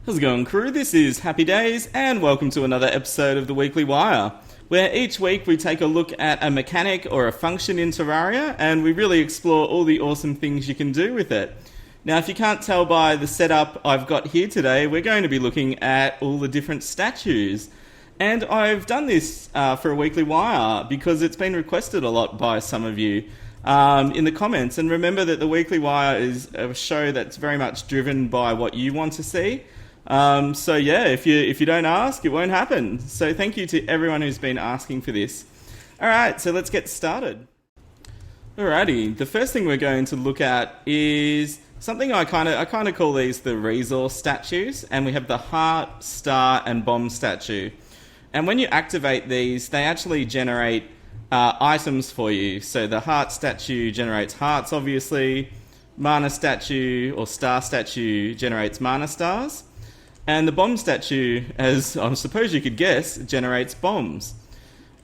How's it going, crew? This is Happy Days, and welcome to another episode of the Weekly Wire, where each week we take a look at a mechanic or a function in Terraria, and we really explore all the awesome things you can do with it. Now, if you can't tell by the setup I've got here today, we're going to be looking at all the different statues. And I've done this for a Weekly Wire because it's been requested a lot by some of you in the comments. And remember that the Weekly Wire is a show that's very much driven by what you want to see. So yeah, if you don't ask, it won't happen. So thank you to everyone who's been asking for this. Alright, so let's get started. Alrighty, the first thing we're going to look at is something I kind of call these the resource statues, and we have the heart, star, and bomb statue. And when you activate these, they actually generate items for you. So the heart statue generates hearts, obviously. Mana statue or star statue generates mana stars. And the bomb statue, as I suppose you could guess, generates bombs.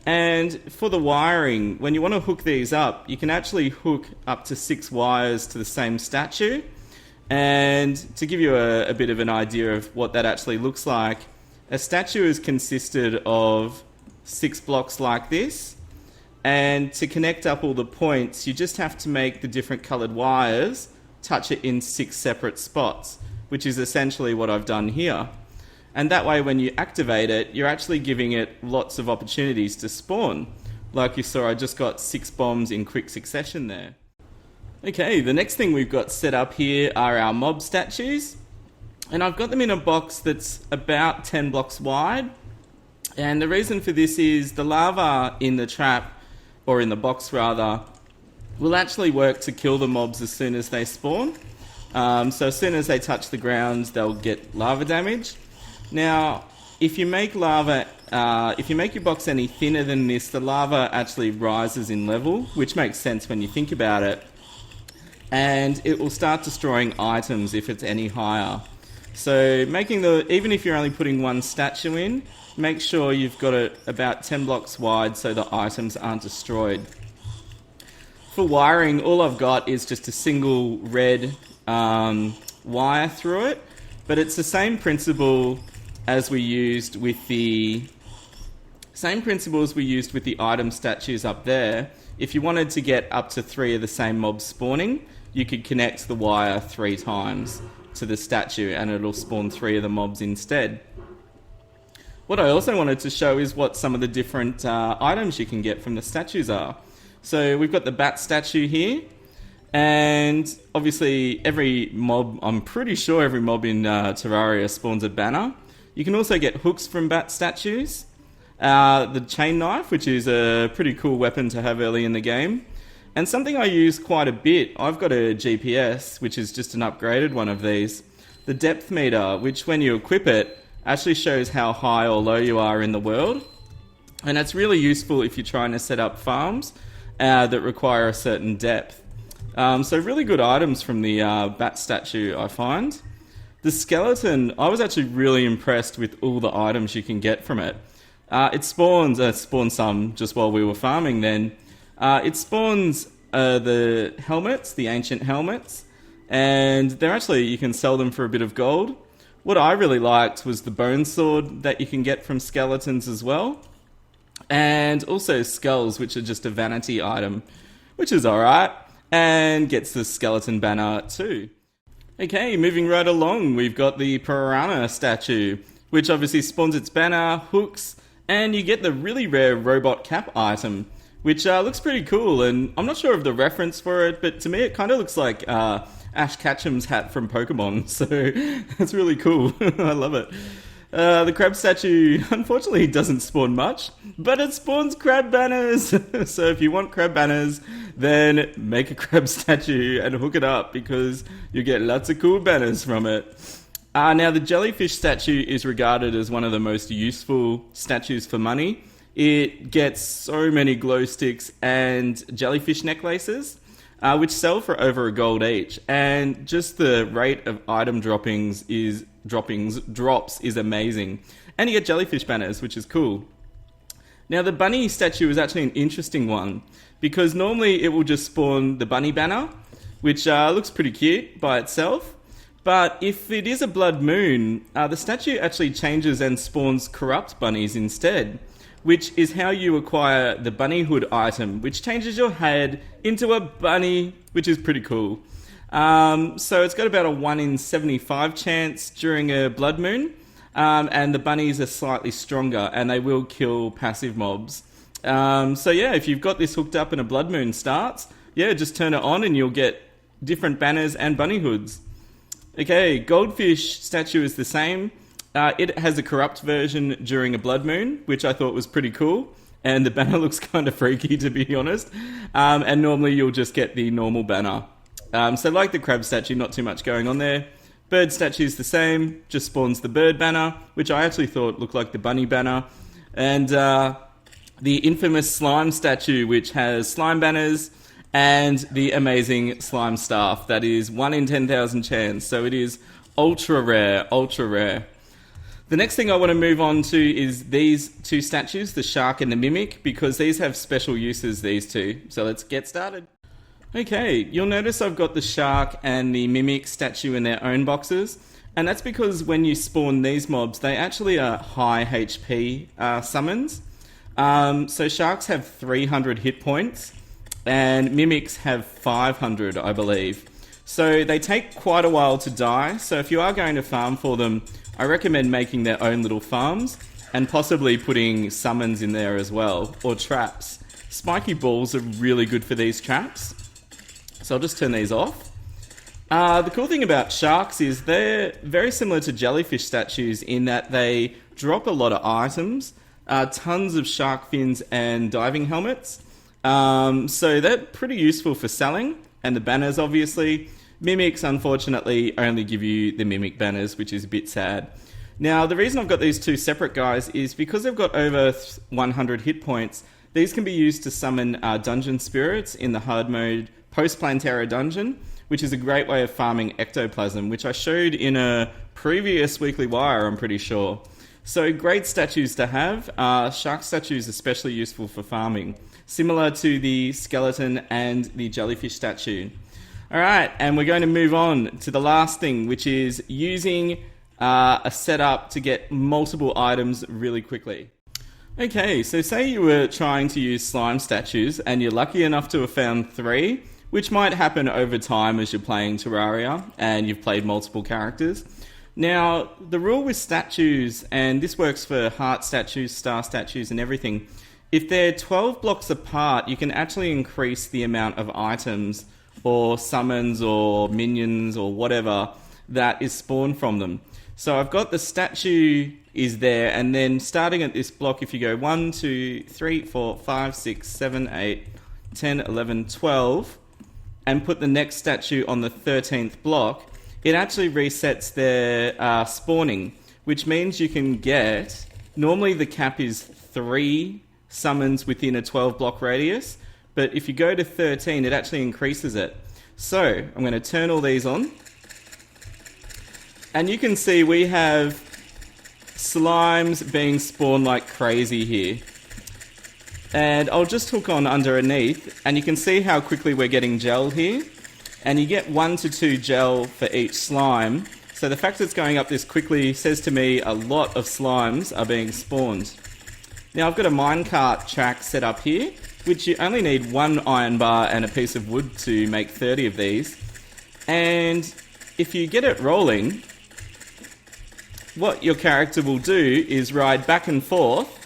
And for the wiring, when you want to hook these up, you can actually hook up to 6 wires to the same statue. And to give you a bit of an idea of what that actually looks like, a statue is consisted of 6 blocks like this. And to connect up all the points, you just have to make the different coloured wires touch it in 6 separate spots, which is essentially what I've done here. And that way, when you activate it, you're actually giving it lots of opportunities to spawn. Like you saw, I just got 6 bombs in quick succession there. Okay, the next thing we've got set up here are our mob statues. And I've got them in a box that's about 10 blocks wide. And the reason for this is the lava in the trap, or in the box rather, will actually work to kill the mobs as soon as they spawn. So as soon as they touch the ground, they'll get lava damage. Now, if you make your box any thinner than this, the lava actually rises in level, which makes sense when you think about it. And it will start destroying items if it's any higher. So even if you're only putting one statue in, make sure you've got it about 10 blocks wide so the items aren't destroyed. For wiring, all I've got is just a single red wire through it, but it's the same principle as we used with the item statues up there. If you wanted to get up to 3 of the same mobs spawning, you could connect the wire 3 times to the statue and it'll spawn 3 of the mobs instead. What I also wanted to show is what some of the different items you can get from the statues are. So we've got the bat statue here. And obviously I'm pretty sure every mob in Terraria spawns a banner. You can also get hooks from bat statues. The chain knife, which is a pretty cool weapon to have early in the game. And something I use quite a bit, I've got a GPS, which is just an upgraded one of these. The depth meter, which when you equip it, actually shows how high or low you are in the world. And it's really useful if you're trying to set up farms that require a certain depth. So really good items from the bat statue, I find. The skeleton, I was actually really impressed with all the items you can get from it. It spawned some just while we were farming then. It spawns the helmets, the ancient helmets, and you can sell them for a bit of gold. What I really liked was the bone sword that you can get from skeletons as well. And also skulls, which are just a vanity item, which is alright. And gets the skeleton banner too. Okay, moving right along, we've got the piranha statue, which obviously spawns its banner, hooks, and you get the really rare robot cap item, which looks pretty cool. And I'm not sure of the reference for it, but to me it kind of looks like Ash Ketchum's hat from Pokemon, so that's really cool. I love it. The crab statue, unfortunately, doesn't spawn much, but it spawns crab banners. So if you want crab banners, then make a crab statue and hook it up because you get lots of cool banners from it. Now, the jellyfish statue is regarded as one of the most useful statues for money. It gets so many glow sticks and jellyfish necklaces, which sell for over a gold each. And just the rate of item drops is amazing. And you get jellyfish banners, which is cool. Now, the bunny statue is actually an interesting one because normally it will just spawn the bunny banner, which looks pretty cute by itself. But if it is a blood moon, the statue actually changes and spawns corrupt bunnies instead, which is how you acquire the bunnyhood item, which changes your head into a bunny, which is pretty cool. So it's got about a 1 in 75 chance during a blood moon, and the bunnies are slightly stronger, and they will kill passive mobs. So yeah, if you've got this hooked up and a blood moon starts, yeah, just turn it on and you'll get different banners and bunny hoods. Okay, goldfish statue is the same. It has a corrupt version during a blood moon, which I thought was pretty cool. And the banner looks kind of freaky, to be honest. And normally you'll just get the normal banner. So like the crab statue, not too much going on there. Bird statue is the same, just spawns the bird banner, which I actually thought looked like the bunny banner. And the infamous slime statue, which has slime banners, and the amazing slime staff. That is 1 in 10,000 chance, so it is ultra rare, ultra rare. The next thing I want to move on to is these two statues, the shark and the mimic, because these have special uses, these two. So let's get started. Okay, you'll notice I've got the shark and the mimic statue in their own boxes, and that's because when you spawn these mobs, they actually are high HP summons. So sharks have 300 hit points, and mimics have 500, I believe. So they take quite a while to die, so if you are going to farm for them, I recommend making their own little farms, and possibly putting summons in there as well, or traps. Spiky balls are really good for these traps, so I'll just turn these off. The cool thing about sharks is they're very similar to jellyfish statues in that they drop a lot of items, tons of shark fins and diving helmets. So they're pretty useful for selling, and the banners obviously. Mimics unfortunately only give you the mimic banners, which is a bit sad. Now the reason I've got these two separate guys is because they've got over 100 hit points. These can be used to summon dungeon spirits in the hard mode post-Plantera dungeon, which is a great way of farming ectoplasm, which I showed in a previous Weekly Wire, I'm pretty sure. So great statues to have. Shark statues especially useful for farming, similar to the skeleton and the jellyfish statue. Alright, and we're going to move on to the last thing, which is using a setup to get multiple items really quickly. Okay, so say you were trying to use slime statues and you're lucky enough to have found 3, which might happen over time as you're playing Terraria and you've played multiple characters. Now, the rule with statues, and this works for heart statues, star statues and everything, if they're 12 blocks apart, you can actually increase the amount of items or summons or minions or whatever that is spawned from them. So I've got the statue is there, and then starting at this block, if you go 1, 2, 3, 4, 5, 6, 7, 8, 10, 11, 12, and put the next statue on the 13th block, it actually resets their spawning, which means you can get, normally the cap is 3 summons within a 12 block radius, but if you go to 13, it actually increases it. So I'm going to turn all these on, and you can see we have slimes being spawned like crazy here. And I'll just hook on underneath, and you can see how quickly we're getting gel here. And you get 1 to 2 gel for each slime. So the fact that it's going up this quickly says to me a lot of slimes are being spawned. Now I've got a minecart track set up here, which you only need 1 iron bar and a piece of wood to make 30 of these. And if you get it rolling, what your character will do is ride back and forth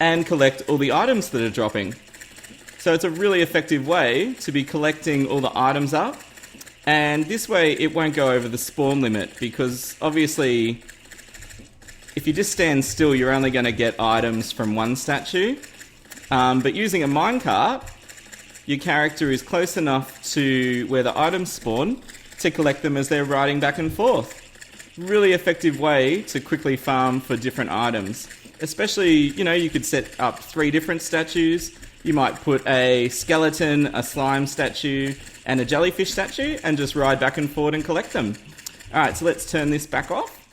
and collect all the items that are dropping. So it's a really effective way to be collecting all the items up, and this way it won't go over the spawn limit, because obviously if you just stand still you're only going to get items from one statue, but using a minecart your character is close enough to where the items spawn to collect them as they're riding back and forth. Really effective way to quickly farm for different items. Especially, you know, you could set up 3 different statues. You might put a skeleton, a slime statue, and a jellyfish statue, and just ride back and forth and collect them. Alright, so let's turn this back off.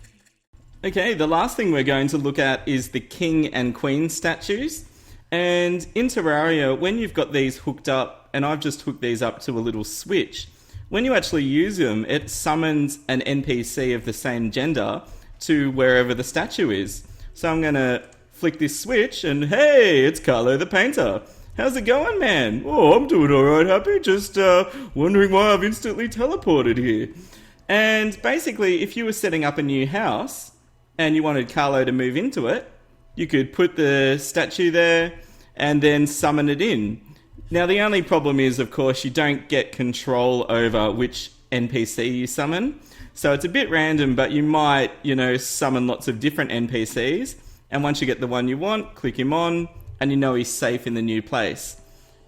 Okay, the last thing we're going to look at is the king and queen statues. And in Terraria, when you've got these hooked up, and I've just hooked these up to a little switch, when you actually use them, it summons an NPC of the same gender to wherever the statue is. So I'm going to flick this switch and hey, it's Carlo the painter. How's it going, man? Oh, I'm doing alright, Happy. Just wondering why I've instantly teleported here. And basically, if you were setting up a new house and you wanted Carlo to move into it, you could put the statue there and then summon it in. Now, the only problem is, of course, you don't get control over which NPC you summon. So it's a bit random, but you might, summon lots of different NPCs. And once you get the one you want, click him on, and you know he's safe in the new place.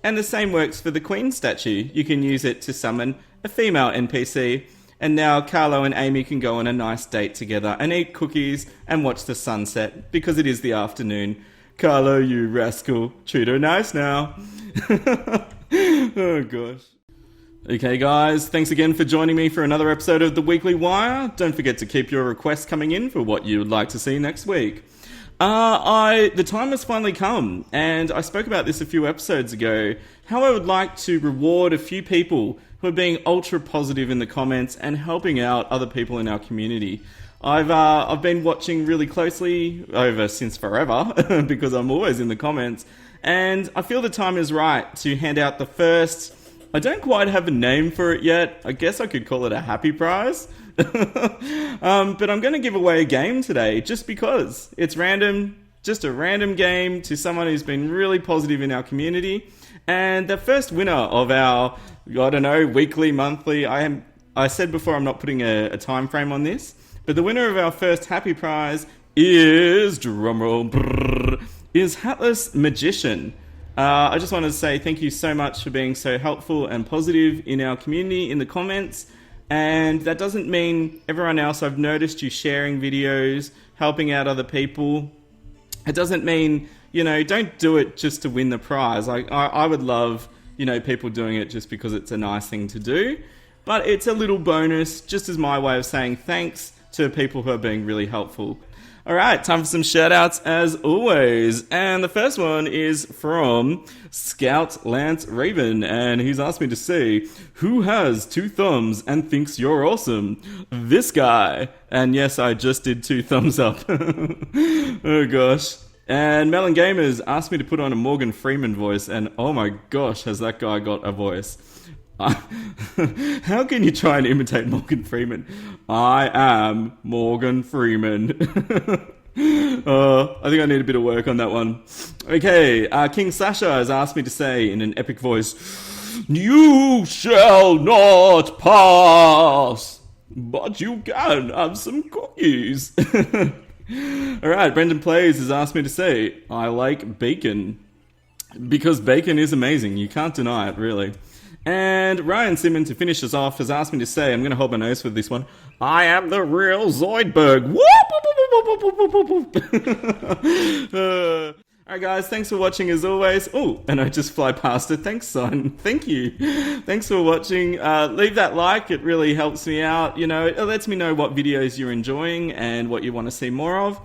And the same works for the Queen statue. You can use it to summon a female NPC. And now Carlo and Amy can go on a nice date together and eat cookies and watch the sunset because it is the afternoon. Carlo, you rascal. Treat her nice now. Oh, gosh. Okay, guys. Thanks again for joining me for another episode of The Weekly Wire. Don't forget to keep your requests coming in for what you would like to see next week. The time has finally come, and I spoke about this a few episodes ago, how I would like to reward a few people who are being ultra positive in the comments and helping out other people in our community. I've been watching really closely since forever because I'm always in the comments, and I feel the time is right to hand out the first. I don't quite have a name for it yet. I guess I could call it a Happy Prize. But I'm going to give away a game today just because it's random, just a random game to someone who's been really positive in our community. And the first winner of our, weekly, monthly, I said before I'm not putting a time frame on this, but the winner of our first Happy Prize is, drumroll, is Hatless Magician. I just wanted to say thank you so much for being so helpful and positive in our community in the comments. And that doesn't mean everyone else. I've noticed you sharing videos, helping out other people. It doesn't mean, don't do it just to win the prize. I would love, people doing it just because it's a nice thing to do. But it's a little bonus, just as my way of saying thanks to people who are being really helpful. All right, time for some shout-outs as always. And the first one is from Scout Lance Raven. And he's asked me to say, who has 2 thumbs and thinks you're awesome? This guy. And yes, I just did 2 thumbs up. Oh, gosh. And Melon Gamers asked me to put on a Morgan Freeman voice. And oh my gosh, has that guy got a voice. How can you try and imitate Morgan Freeman? I am Morgan Freeman. I think I need a bit of work on that one. Okay, King Sasha has asked me to say in an epic voice, you shall not pass, but you can have some cookies. Alright, Brendan Plays has asked me to say, I like bacon. Because bacon is amazing, you can't deny it, really. And Ryan Simon, to finish us off, has asked me to say, I'm going to hold my nose for this one, I am the real Zoidberg. Alright guys, thanks for watching as always. Oh, and I just fly past it. Thanks, son. Thank you. Thanks for watching. Leave that like. It really helps me out. It lets me know what videos you're enjoying and what you want to see more of.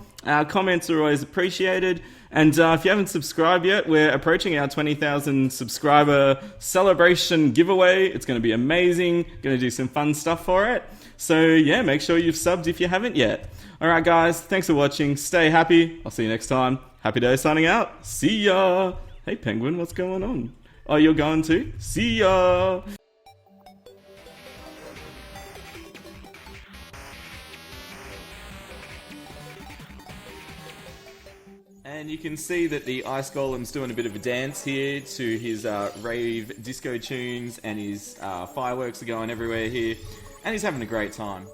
Comments are always appreciated. And if you haven't subscribed yet, we're approaching our 20,000 subscriber celebration giveaway. It's going to be amazing. Going to do some fun stuff for it. So yeah, make sure you've subbed if you haven't yet. Alright guys, thanks for watching. Stay happy. I'll see you next time. Happy Day signing out. See ya. Hey Penguin, what's going on? Oh, you're going too? See ya. And you can see that the Ice Golem's doing a bit of a dance here to his rave disco tunes, and his fireworks are going everywhere here, and he's having a great time.